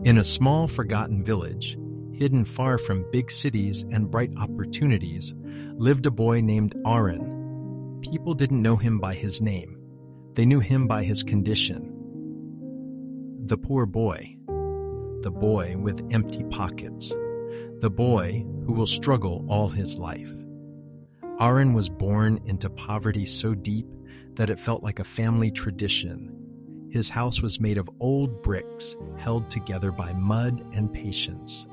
In a small, forgotten village, hidden far from big cities and bright opportunities, lived a boy named Aaron. People didn't know him by his name. They knew him by his condition. The poor boy. The boy with empty pockets. The boy who will struggle all his life. Aaron was born into poverty so deep that it felt like a family tradition. His house was made of old bricks held together by mud and patience.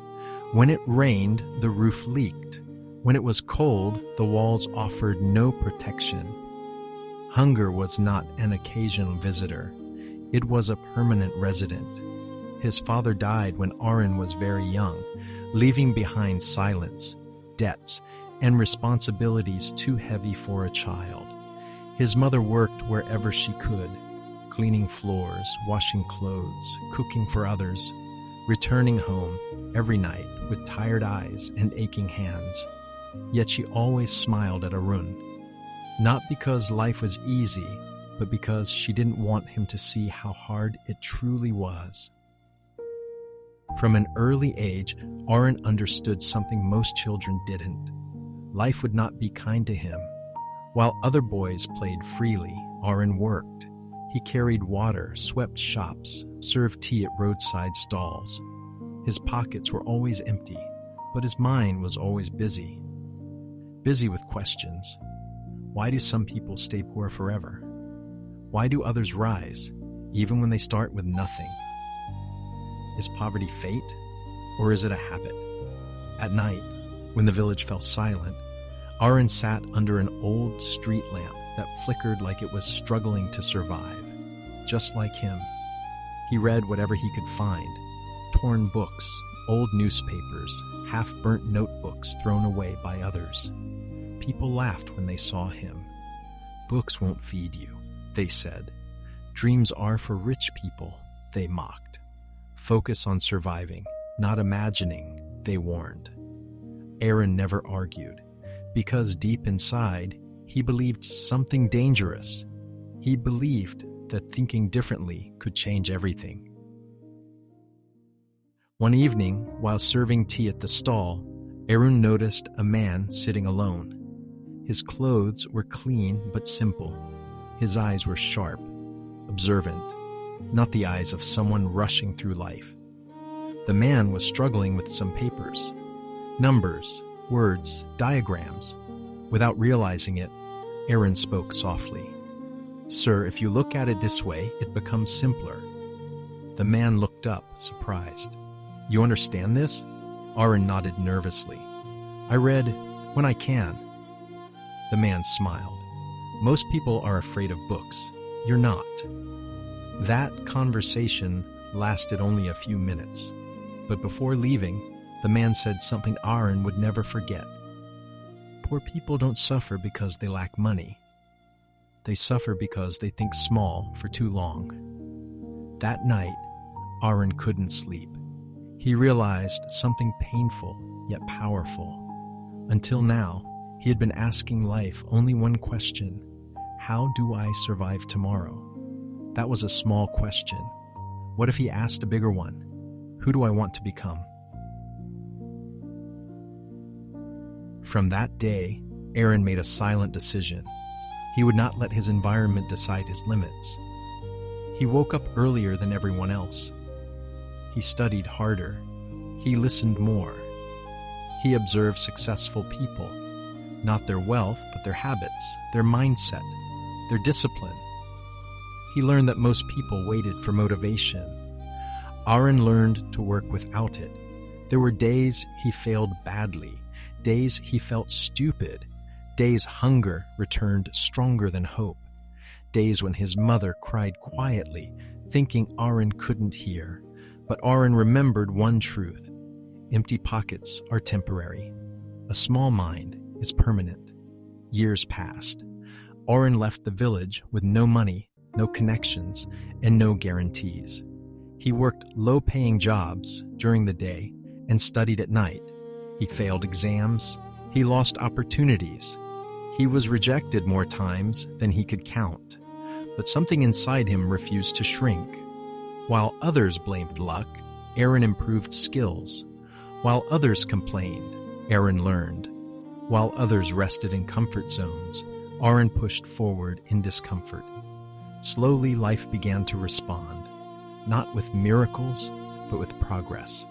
When it rained, the roof leaked. When it was cold, the walls offered no protection. Hunger was not an occasional visitor. It was a permanent resident. His father died when Aaron was very young, leaving behind silence, debts, and responsibilities too heavy for a child. His mother worked wherever she could, cleaning floors, washing clothes, cooking for others, returning home every night with tired eyes and aching hands. Yet she always smiled at Arun, not because life was easy, but because she didn't want him to see how hard it truly was. From an early age, Aaron understood something most children didn't. Life would not be kind to him. While other boys played freely, Aaron worked. He carried water, swept shops, served tea at roadside stalls. His pockets were always empty, but his mind was always busy. Busy with questions. Why do some people stay poor forever? Why do others rise, even when they start with nothing? Is poverty fate, or is it a habit? At night, when the village fell silent, Aaron sat under an old street lamp that flickered like it was struggling to survive. Just like him, he read whatever he could find: torn books, old newspapers, half-burnt notebooks thrown away by others. People laughed when they saw him. Books won't feed you, they said. Dreams are for rich people, they mocked. Focus on surviving, not imagining, they warned. Aaron never argued, because deep inside, he believed something dangerous. He believed that thinking differently could change everything. One evening, while serving tea at the stall, Aaron noticed a man sitting alone. His clothes were clean but simple. His eyes were sharp, observant, not the eyes of someone rushing through life. The man was struggling with some papers. Numbers, words, diagrams. Without realizing it, Aaron spoke softly. "Sir, if you look at it this way, it becomes simpler." The man looked up, surprised. "You understand this?" Aaron nodded nervously. "I read when I can." The man smiled. "Most people are afraid of books. You're not." That conversation lasted only a few minutes, but before leaving, the man said something Aaron would never forget. Poor people don't suffer because they lack money. They suffer because they think small for too long. That night, Aaron couldn't sleep. He realized something painful yet powerful. Until now, he had been asking life only one question: how do I survive tomorrow? That was a small question. What if he asked a bigger one? Who do I want to become? From that day, Aaron made a silent decision. He would not let his environment decide his limits. He woke up earlier than everyone else. He studied harder. He listened more. He observed successful people, not their wealth, but their habits, their mindset, their discipline. He learned that most people waited for motivation. Aaron learned to work without it. There were days he failed badly, days he felt stupid, days hunger returned stronger than hope, days when his mother cried quietly, thinking Aaron couldn't hear. But Aaron remembered one truth: empty pockets are temporary. A small mind is permanent. Years passed. Aaron left the village with no money, no connections, and no guarantees. He worked low-paying jobs during the day and studied at night. He failed exams. He lost opportunities. He was rejected more times than he could count. But something inside him refused to shrink. While others blamed luck, Aaron improved skills. While others complained, Aaron learned. While others rested in comfort zones, Aaron pushed forward in discomfort. Slowly, life began to respond, not with miracles, but with progress.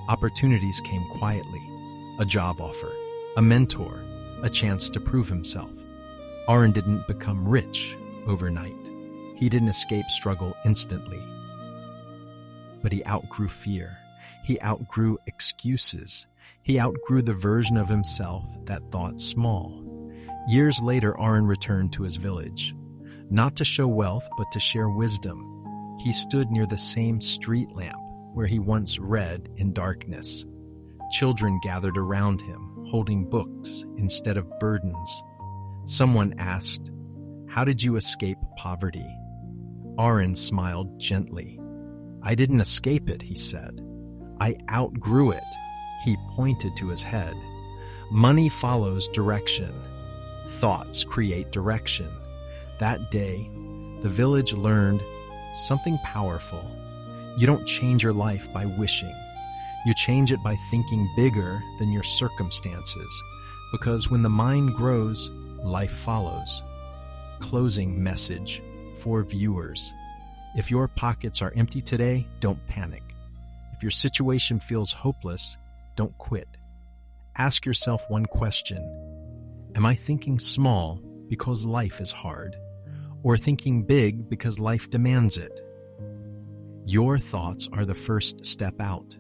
Opportunities came quietly: a job offer, a mentor, a chance to prove himself. Aaron didn't become rich overnight. He didn't escape struggle instantly. But he outgrew fear. He outgrew excuses. He outgrew the version of himself that thought small. Years later, Aaron returned to his village, not to show wealth, but to share wisdom. He stood near the same street lamp where he once read in darkness. Children gathered around him, holding books instead of burdens. Someone asked, "How did you escape poverty?" Aaron smiled gently. "I didn't escape it," he said. "I outgrew it." He pointed to his head. Money follows direction. Thoughts create direction. That day, the village learned something powerful. You don't change your life by wishing. You change it by thinking bigger than your circumstances. Because when the mind grows, life follows. Closing message for viewers. If your pockets are empty today, don't panic. If your situation feels hopeless, don't quit. Ask yourself one question. Am I thinking small because life is hard, or thinking big because life demands it? Your thoughts are the first step out.